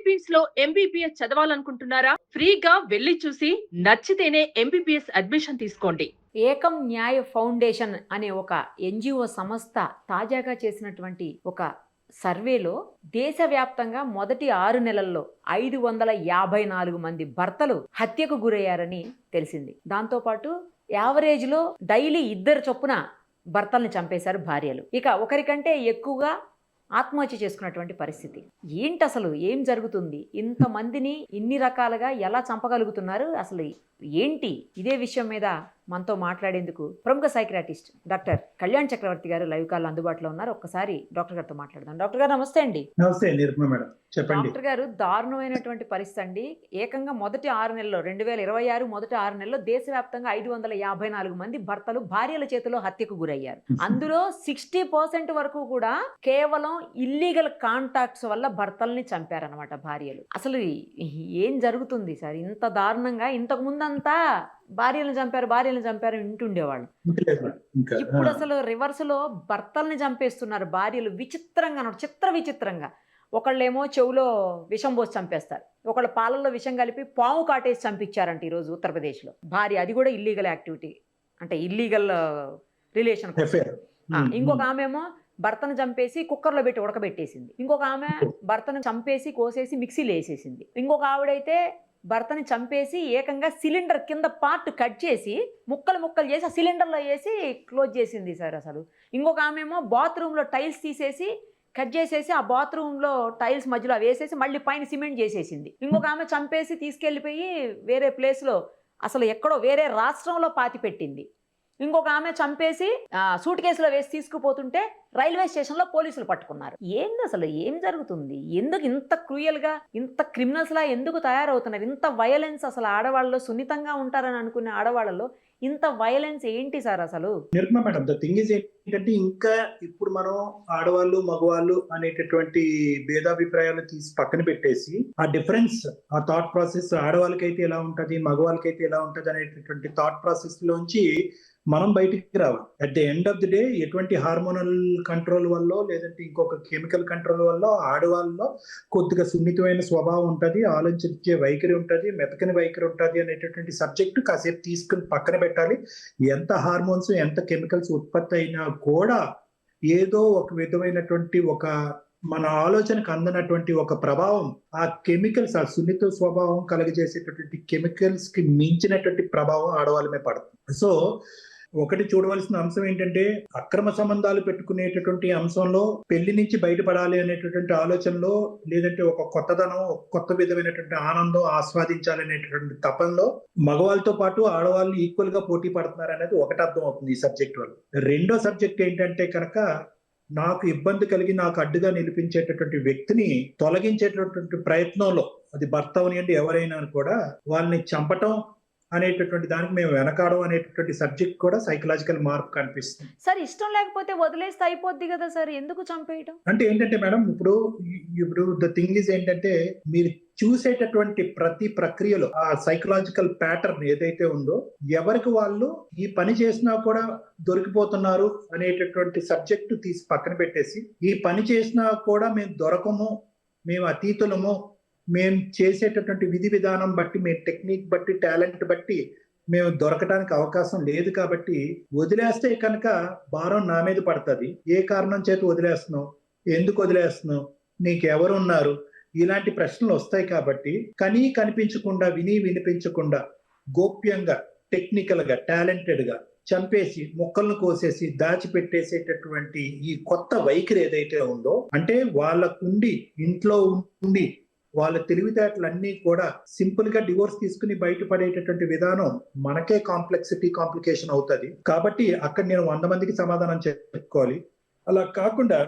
Philippines లో MBBS చదవాలనుకుంటున్నారా? ఫ్రీగా వెళ్లి చూసి నచ్చితేనే ఎంబీబీఎస్ అడ్మిషన్ తీసుకోండి. ఏకం న్యాయ ఫౌండేషన్ అనే ఒక ఎన్జిఓ సంస్థ తాజాగా చేసినటువంటి ఒక సర్వేలో దేశవ్యాప్తంగా మొదటి 6 నెలల్లో 554 మంది భర్తలు హత్యకు గురయ్యారని తెలిసింది. దాంతోపాటు యావరేజ్లో డైలీ 2 చొప్పున భర్తల్ని చంపేశారు భార్యలు. ఇక ఒకరికంటే ఎక్కువగా ఆత్మహత్య చేసుకున్నటువంటి పరిస్థితి. ఏంటి అసలు ఏం జరుగుతుంది? ఇంతమందిని ఇన్ని రకాలుగా ఎలా చంపగలుగుతున్నారు? అసలు ఏంటి? ఇదే విషయం మీద మనతో మాట్లాడేందుకు ప్రముఖ సైకియాట్రిస్ట్ డాక్టర్ కళ్యాణ్ చక్రవర్తి గారు లైవ్ కాల్ అందుబాటులో ఉన్నారు. ఒక్కసారి డాక్టర్ గారితో మాట్లాడదాం. డాక్టర్ గారు నమస్తే అండి. నమస్తే నిర్మల మేడం, చెప్పండి. డాక్టర్ గారు, దారుణమైనటువంటి పరిస్థితి అండి. ఏకంగా మొదటి 6 నెలల్లో 2026 మొదటి 6 నెలల్లో దేశవ్యాప్తంగా 554 మంది భర్తలు భార్యల చేతిలో హత్యకు గురయ్యారు. అందులో 60% వరకు కూడా కేవలం ఇల్లీగల్ కాంటాక్ట్స్ వల్ల భర్తల్ని చంపారనమాట భార్యలు. అసలు ఏం జరుగుతుంది సార్? ఇంత దారుణంగా ఇంతకు ముందంతా భార్యలను చంపారు వింటుండేవాళ్ళు. ఇప్పుడు అసలు రివర్స్ లో భర్తల్ని చంపేస్తున్నారు భార్యలు. విచిత్రంగా ఒకళ్ళేమో చెవులో విషం పోసి చంపేస్తారు, ఒకళ్ళ పాలల్లో విషం కలిపి పాము కాటేసి చంపించారంట ఈరోజు ఉత్తరప్రదేశ్లో భార్య. అది కూడా ఇల్లీగల్ యాక్టివిటీ, అంటే ఇల్లీగల్ రిలేషన్. ఇంకొక ఆమెమో భర్తను చంపేసి కుక్కర్లో పెట్టి ఉడకబెట్టేసింది. ఇంకొక ఆమె భర్తను చంపేసి కోసేసి మిక్సీలో వేసేసింది. ఇంకొక ఆవిడైతే భర్తని చంపేసి ఏకంగా సిలిండర్ కింద పార్ట్ కట్ చేసి ముక్కలు చేసి ఆ సిలిండర్లో వేసి క్లోజ్ చేసింది సార్ అసలు. ఇంకొక ఆమెమో బాత్రూంలో టైల్స్ తీసేసి కట్ చేసేసి ఆ బాత్రూంలో టైల్స్ మధ్యలో వేసేసి మళ్ళీ పైన సిమెంట్ చేసేసింది. ఇంకొక ఆమె చంపేసి తీసుకెళ్ళిపోయి వేరే ప్లేస్లో, అసలు ఎక్కడో వేరే రాష్ట్రంలో పాతి పెట్టింది. ఇంకొక ఆమె చంపేసి సూట్ కేసులో వేసి తీసుకుపోతుంటే రైల్వే స్టేషన్లో పోలీసులు పట్టుకున్నారు. ఏంది అసలు ఏం జరుగుతుంది? ఎందుకు ఇంత క్రూయల్గా, ఇంత క్రిమినల్స్లా ఎందుకు తయారవుతున్నారు? ఇంత వైలెన్స్ అసలు ఆడవాళ్ళలో సున్నితంగా ఉంటారని అనుకునే ఆడవాళ్ళలో ఇంత వైలెన్స్ ఏంటి సార్ అసలు? Nirmala madam, the thing is ఏంటంటే ఇంకా ఇప్పుడు మనం ఆడవాళ్ళు మగవాళ్ళు అనేటటువంటి భేదాభిప్రాయాలు తీసి పక్కన పెట్టేసి ఆ డిఫరెన్స్, ఆ థాట్ ప్రాసెస్ ఆడవాళ్ళకైతే ఎలా ఉంటది, మగవాళ్ళకైతే ఎలా ఉంటది అనేటటువంటి థాట్ ప్రాసెస్ లోంచి మనం బయటికి రావాలి. At the end of the day ఎటువంటి హార్మోనల్ కంట్రోల్ వల్ల లేదంటే ఇంకొక కెమికల్ కంట్రోల్ వల్ల ఆడవాళ్ళలో కొద్దిగా సున్నితమైన స్వభావం ఉంటుంది, ఆలోచించే వైఖరి ఉంటుంది, మెతకని వైఖరి ఉంటుంది అనేటటువంటి సబ్జెక్టు కాసేపు తీసుకుని పక్కన పెట్టాలి. ఎంత హార్మోన్స్, ఎంత కెమికల్స్ ఉత్పత్తి అయినా కూడా ఏదో ఒక విధమైనటువంటి ఒక మన ఆలోచనకు అందనటువంటి ఒక ప్రభావం ఆ కెమికల్స్, ఆ సున్నిత స్వభావం కలుగజేసేటటువంటి కెమికల్స్ కి మించినటువంటి ప్రభావం ఆడవాళ్ళ మీద పడుతుంది. సో ఒకటి చూడవలసిన అంశం ఏంటంటే అక్రమ సంబంధాలు పెట్టుకునేటటువంటి అంశంలో పెళ్లి నుంచి బయటపడాలి అనేటటువంటి ఆలోచనలో, లేదంటే ఒక కొత్తదనం, కొత్త విధమైనటువంటి ఆనందం ఆస్వాదించాలనేటటువంటి తపంలో మగవాళ్ళతో పాటు ఆడవాళ్ళు ఈక్వల్ గా పోటీ పడుతున్నారు అనేది ఒకటి అర్థం అవుతుంది ఈ సబ్జెక్ట్ వల్ల. రెండో సబ్జెక్ట్ ఏంటంటే కనుక నాకు ఇబ్బంది కలిగి నాకు అడ్డుగా నిలిపించేటటువంటి వ్యక్తిని తొలగించేటటువంటి ప్రయత్నంలో, అది భర్త అవనియండి ఎవరైనా కూడా, వాళ్ళని చంపటం అనేటటువంటి దానికి మేము వెనకాడం అనేటటువంటి సబ్జెక్ట్ కూడా సైకలాజికల్ మార్పు కనిపిస్తుంది. సార్ ఇష్టం లేకపోతే వదిలేస్తే అయిపోద్ది కదా సార్, ఎందుకు చంపేయడం? అంటే ఏంటంటే మేడం, ఇప్పుడు ద థింగ్ ఇస్ ఏంటంటే మీరు చూసేటటువంటి ప్రతి ప్రక్రియలో ఆ సైకలాజికల్ ప్యాటర్న్ ఏదైతే ఉందో, ఎవరికి వాళ్ళు ఈ పని చేసినా కూడా దొరికిపోతున్నారు అనేటటువంటి సబ్జెక్టు తీసి పక్కన పెట్టేసి, ఈ పని చేసినా కూడా మేము దొరకము, మేము అతీతులము, మేము చేసేటటువంటి విధి విధానం బట్టి, మేము టెక్నిక్ బట్టి, టాలెంట్ బట్టి మేము దొరకడానికి అవకాశం లేదు కాబట్టి వదిలేస్తే కనుక భారం నా మీద పడుతుంది. ఏ కారణం చేత వదిలేస్తున్నావు, ఎందుకు వదిలేస్తున్నావు, నీకెవరున్నారు, ఇలాంటి ప్రశ్నలు వస్తాయి. కాబట్టి కనిపించకుండా, వినిపించకుండా గోప్యంగా, టెక్నికల్ గా, టాలెంటెడ్ గా చంపేసి ముక్కలను కోసేసి దాచిపెట్టేసేటటువంటి ఈ కొత్త వైఖరి ఏదైతే ఉందో, అంటే వాళ్ళకుండి ఇంట్లో ఉండి వాళ్ళ తెలివితేటలన్నీ కూడా సింపుల్ గా డివోర్స్ తీసుకుని బయటపడేటటువంటి విధానం మనకే కాంప్లికేషన్ అవుతుంది. కాబట్టి అక్కడ నేను 100 మందికి సమాధానం చెప్పుకోవాలి. అలా కాకుండా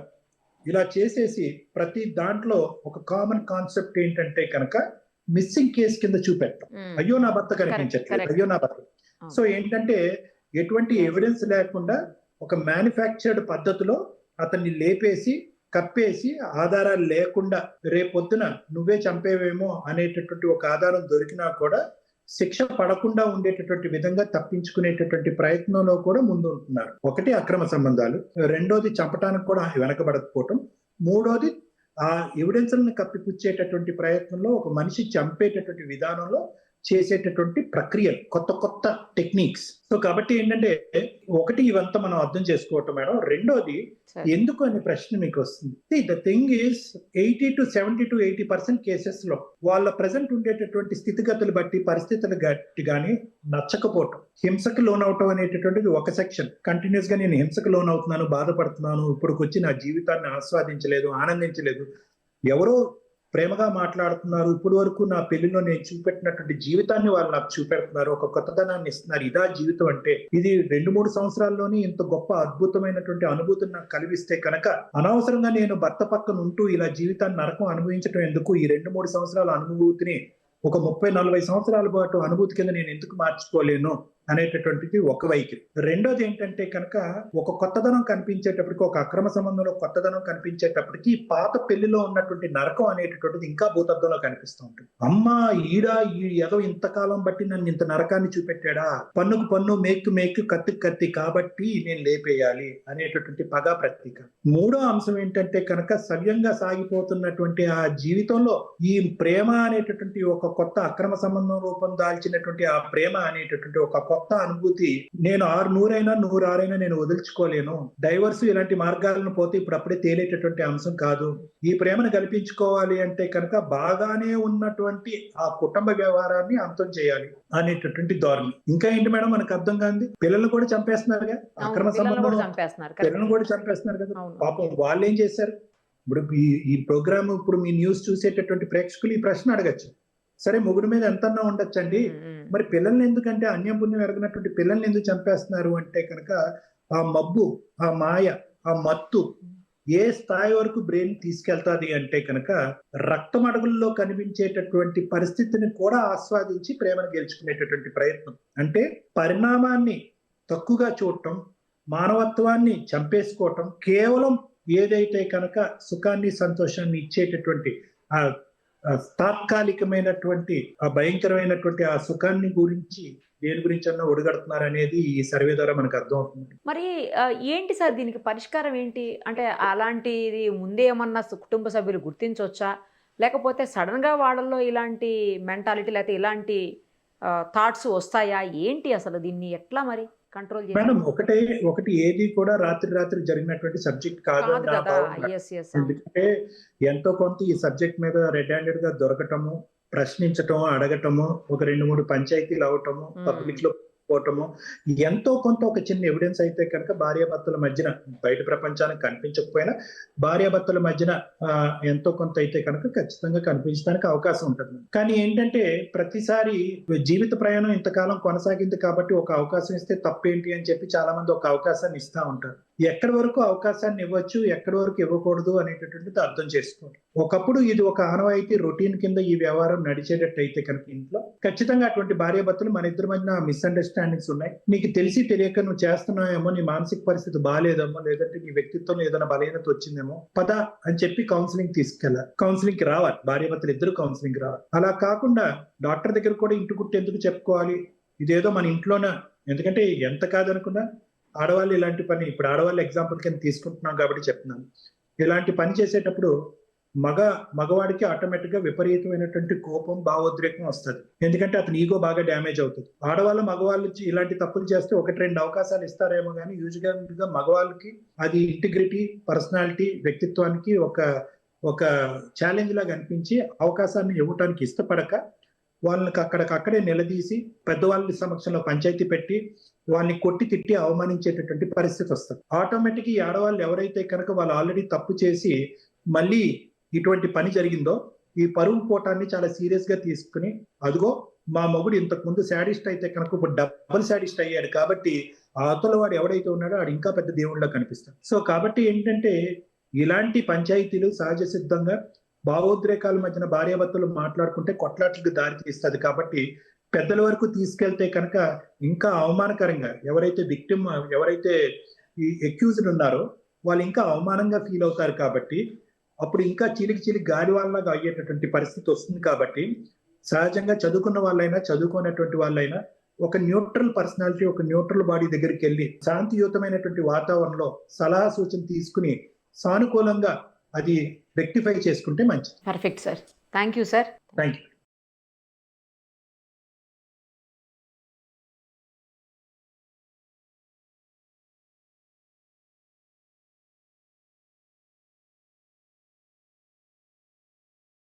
ఇలా చేసేసి ప్రతి దాంట్లో ఒక కామన్ కాన్సెప్ట్ ఏంటంటే కనుక మిస్సింగ్ కేసు కింద చూపెట్టడం. అయ్యో నా భర్త కనిపించట్లేదు, అయ్యో నా భర్త. సో ఏంటంటే ఎటువంటి ఎవిడెన్స్ లేకుండా ఒక మ్యానుఫ్యాక్చర్డ్ పద్ధతిలో అతన్ని లేపేసి కప్పేసి ఆధారాలు లేకుండా రేపొద్దున నువ్వే చంపేవేమో అనేటటువంటి ఒక ఆధారం దొరికినా కూడా శిక్ష పడకుండా ఉండేటటువంటి విధంగా తప్పించుకునేటటువంటి ప్రయత్నంలో కూడా ముందు ఉంటున్నారు. ఒకటి అక్రమ సంబంధాలు, రెండోది చంపటానికి కూడా వెనకబడకపోవటం, మూడోది ఆ ఎవిడెన్స్లను కప్పిపుచ్చేటటువంటి ప్రయత్నంలో ఒక మనిషి చంపేటటువంటి విధానంలో చేసేటటువంటి ప్రక్రియలు, కొత్త కొత్త టెక్నిక్స్. సో కాబట్టి ఏంటంటే ఒకటి ఇవంతా మనం అర్థం చేసుకోవటం మేడం. రెండోది ఎందుకు అనే ప్రశ్న మీకు వస్తుంది. The thing is 70 to 80% cases లో వాళ్ళ ప్రజెంట్ ఉండేటటువంటి స్థితిగతులు బట్టి, పరిస్థితులు బట్టి కానీ నచ్చకపోవటం, హింసకు లోనవటం అనేటటువంటిది ఒక సెక్షన్. కంటిన్యూస్ గా నేను హింసకు లోనవుతున్నాను, బాధపడుతున్నాను, ఇప్పుడుకొచ్చి నా జీవితాన్ని ఆస్వాదించలేదు, ఆనందించలేదు, ఎవరో ప్రేమగా మాట్లాడుతున్నారు, ఇప్పుడు వరకు నా పెళ్లిలో నేను చూపెట్టినటువంటి జీవితాన్ని వాళ్ళు నాకు చూపెడుతున్నారు, ఒక కొత్తదనాన్ని ఇస్తున్నారు, ఇదా జీవితం అంటే. ఇది 2-3 సంవత్సరాల్లోనే ఇంత గొప్ప అద్భుతమైనటువంటి అనుభూతిని నాకు కలిగిస్తే కనుక అనవసరంగా నేను భర్త పక్కన ఉంటూ ఇలా జీవితాన్ని నరకం అనుభవించడం ఎందుకు? ఈ 2-3 సంవత్సరాల అనుభూతిని ఒక 30-40 సంవత్సరాల పాటు అనుభూతి కింద నేను ఎందుకు మార్చుకోలేను అనేటటువంటిది ఒక వైఖరి. రెండోది ఏంటంటే కనుక ఒక కొత్తదనం కనిపించేటప్పటికి, ఒక అక్రమ సంబంధంలో కొత్తదనం కనిపించేటప్పటికి పాత పెళ్లిలో ఉన్నటువంటి నరకం అనేటటువంటిది ఇంకా భూతద్దంలో కనిపిస్తూ ఉంటుంది. అమ్మా ఏదో ఇంతకాలం బట్టి నన్ను ఇంత నరకాన్ని చూపెట్టాడా, పన్నుకు పన్ను, మేక్కు మేక్కు, కత్తికి కత్తి, కాబట్టి నేను లేపేయాలి అనేటటువంటి పగా ప్రతీక. మూడో అంశం ఏంటంటే కనుక సవ్యంగా సాగిపోతున్నటువంటి ఆ జీవితంలో ఈ ప్రేమ అనేటటువంటి ఒక కొత్త అక్రమ సంబంధం రూపం దాల్చినటువంటి ఆ ప్రేమ అనేటటువంటి ఒక కొత్త అనుభూతి, నేను 100 106 నేను వదిలించుకోలేను. డైవర్స్ ఇలాంటి మార్గాలను పోతే ఇప్పుడు అప్పుడే తేలేటటువంటి అంశం కాదు. ఈ ప్రేమను కల్పించుకోవాలి అంటే కనుక బాగానే ఉన్నటువంటి ఆ కుటుంబ వ్యవహారాన్ని అంతం చేయాలి అనేటటువంటి ధోరణి. ఇంకా ఏంటి మేడం మనకు అర్థం కాంది, పిల్లలు కూడా చంపేస్తున్నారుగా, అక్రమ సంబంధం పిల్లలను కూడా చంపేస్తున్నారు కదా. పాపం వాళ్ళు ఏం చేశారు? ఇప్పుడు ఈ ప్రోగ్రామ్, ఇప్పుడు మీ న్యూస్ చూసేటటువంటి ప్రేక్షకులు ఈ ప్రశ్న అడగచ్చు. సరే, మొగుడు మీద ఎంతన్నా ఉండొచ్చండి, మరి పిల్లల్ని ఎందుకంటే అన్యం పుణ్యం ఎరగనటువంటి పిల్లల్ని ఎందుకు చంపేస్తున్నారు అంటే కనుక ఆ మబ్బు, ఆ మాయ, ఆ మత్తు ఏ స్థాయి వరకు బ్రెయిన్ తీసుకెళ్తాది అంటే కనుక రక్తం అడుగుల్లో కనిపించేటటువంటి పరిస్థితిని కూడా ఆస్వాదించి ప్రేమను గెలుచుకునేటటువంటి ప్రయత్నం. అంటే పరిణామాన్ని తక్కువగా చూడటం, మానవత్వాన్ని చంపేసుకోవటం, కేవలం ఏదైతే కనుక సుఖాన్ని సంతోషాన్ని ఇచ్చేటటువంటి ఆ తాత్కాలికమైనటువంటి ఆ భయంకరమైనటువంటి ఆ సుఖాన్ని గురించి దేని గురించి అన్నా ఒడిగడుతున్నారు అనేది ఈ సర్వే ద్వారా మనకు అర్థం అవుతుంది. మరి ఏంటి సార్ దీనికి పరిష్కారం ఏంటి? అంటే అలాంటిది ముందే ఏమన్నా కుటుంబ సభ్యులు గుర్తించవచ్చా, లేకపోతే సడన్ గా వాళ్ళల్లో ఇలాంటి మెంటాలిటీ లేకపోతే ఇలాంటి థాట్స్ వస్తాయా? ఏంటి అసలు దీన్ని ఎట్లా మరి కంట్రోల్ చేయాలి? మేడం ఒకటి ఏది కూడా రాత్రి జరిగినటువంటి సబ్జెక్ట్ కాదు. ఎందుకంటే ఎంతో కొంత ఈ సబ్జెక్ట్ మీద రెడ్ హ్యాండెడ్ గా దొరకటము, ప్రశ్నించటము, అడగటము, ఒక 2-3 పంచాయతీలు అవటము, పబ్లిక్ లో పోవటము, ఎంతో కొంత ఒక చిన్న ఎవిడెన్స్ అయితే కనుక భార్యాభర్తల మధ్యన, బయట ప్రపంచానికి కనిపించకపోయినా భార్యాభర్తల మధ్యన ఎంతో కొంత అయితే కనుక ఖచ్చితంగా కనిపించడానికి అవకాశం ఉంటుంది. కానీ ఏంటంటే ప్రతిసారి జీవిత ప్రయాణం ఇంతకాలం కొనసాగింది కాబట్టి ఒక అవకాశం ఇస్తే తప్పేంటి అని చెప్పి చాలా మంది ఒక అవకాశాన్ని ఇస్తా ఉంటారు. ఎక్కడి వరకు అవకాశాన్ని ఇవ్వచ్చు, ఎక్కడి వరకు ఇవ్వకూడదు అనేటటువంటిది అర్థం చేసుకోవాలి. ఒకప్పుడు ఇది ఒక ఆనవాయితీ, రొటీన్ కింద ఈ వ్యవహారం నడిచేటట్టు అయితే కనుక ఇంట్లో ఖచ్చితంగా అటువంటి భార్యాభర్తలు మన ఇద్దరి మధ్యన మిస్అండర్స్టాండింగ్స్ ఉన్నాయి, నీకు తెలిసి తెలియక నువ్వు చేస్తున్నావేమో, నీ మానసిక పరిస్థితి బాగాలేదేమో, లేదంటే నీ వ్యక్తిత్వంలో ఏదైనా బలహీనత వచ్చిందేమో, పద అని చెప్పి కౌన్సిలింగ్ తీసుకెళ్ళాలి. కౌన్సిలింగ్ కి రావాలి, భార్యాభర్తలు ఇద్దరు కౌన్సిలింగ్ రావాలి. అలా కాకుండా డాక్టర్ దగ్గర కూడా ఇంటి గుట్టు ఎందుకు చెప్పుకోవాలి, ఇదేదో మన ఇంట్లోనే. ఎందుకంటే ఎంత కాదనుకున్నా ఆడవాళ్ళు ఇలాంటి పని, ఇప్పుడు ఆడవాళ్ళు ఎగ్జాంపుల్ కింద తీసుకుంటున్నాం కాబట్టి చెప్తున్నాను, ఇలాంటి పని చేసేటప్పుడు మగవాడికి ఆటోమేటిక్ గా విపరీతమైనటువంటి కోపం, భావోద్రేకం వస్తుంది. ఎందుకంటే అతని ఈగో బాగా డ్యామేజ్ అవుతుంది. ఆడవాళ్ళు మగవాళ్ళు ఇలాంటి తప్పులు చేస్తే 1-2 అవకాశాలు ఇస్తారేమో కానీ యూజువల్ గా మగవాళ్ళకి అది ఇంటిగ్రిటీ, పర్సనాలిటీ, వ్యక్తిత్వానికి ఒక ఛాలెంజ్ లాగా అనిపించి అవకాశాన్ని ఇవ్వటానికి ఇష్టపడక వాళ్ళని అక్కడే నిలదీసి పెద్దవాళ్ళ సమక్షంలో పంచాయతీ పెట్టి వాళ్ళని కొట్టి తిట్టి అవమానించేటటువంటి పరిస్థితి వస్తుంది. ఆటోమేటిక్ ఈ ఆడవాళ్ళు ఎవరైతే కనుక వాళ్ళు ఆల్రెడీ తప్పు చేసి మళ్ళీ ఇటువంటి పని జరిగిందో ఈ పరువు పోటాన్ని చాలా సీరియస్ గా తీసుకుని, అదిగో మా మొగుడు ఇంతకు ముందు శాడిస్ట్ అయితే కనుక ఇప్పుడు డబుల్ శాడిస్ట్ అయ్యాడు కాబట్టి అవతల వాడు ఎవడైతే ఉన్నాడో వాడు ఇంకా పెద్ద దేవుళ్ళ కనిపిస్తాడు. సో కాబట్టి ఏంటంటే ఇలాంటి పంచాయతీలు సహజ సిద్ధంగా భావోద్రేకాల మధ్యన భార్యాభర్తలు మాట్లాడుకుంటే కొట్లాట్లకు దారి తీస్తుంది. కాబట్టి పెద్దల వరకు తీసుకెళ్తే కనుక ఇంకా అవమానకరంగా ఎవరైతే విక్టిమ్, ఎవరైతే ఈ అక్యూజ్డ్ ఉన్నారో వాళ్ళు ఇంకా అవమానంగా ఫీల్ అవుతారు. కాబట్టి అప్పుడు ఇంకా చిలికి గాలి వాళ్ళగా అయ్యేటటువంటి పరిస్థితి వస్తుంది. కాబట్టి సహజంగా చదువుకున్న వాళ్ళైనా చదువుకున్నటువంటి వాళ్ళైనా ఒక న్యూట్రల్ పర్సనాలిటీ, ఒక న్యూట్రల్ బాడీ దగ్గరికి వెళ్ళి శాంతియుతమైనటువంటి వాతావరణంలో సలహా సూచన తీసుకుని సానుకూలంగా అది రెక్టిఫై చేసుకుంటే మంచిది. Perfect sir. Thank you sir. Thank you.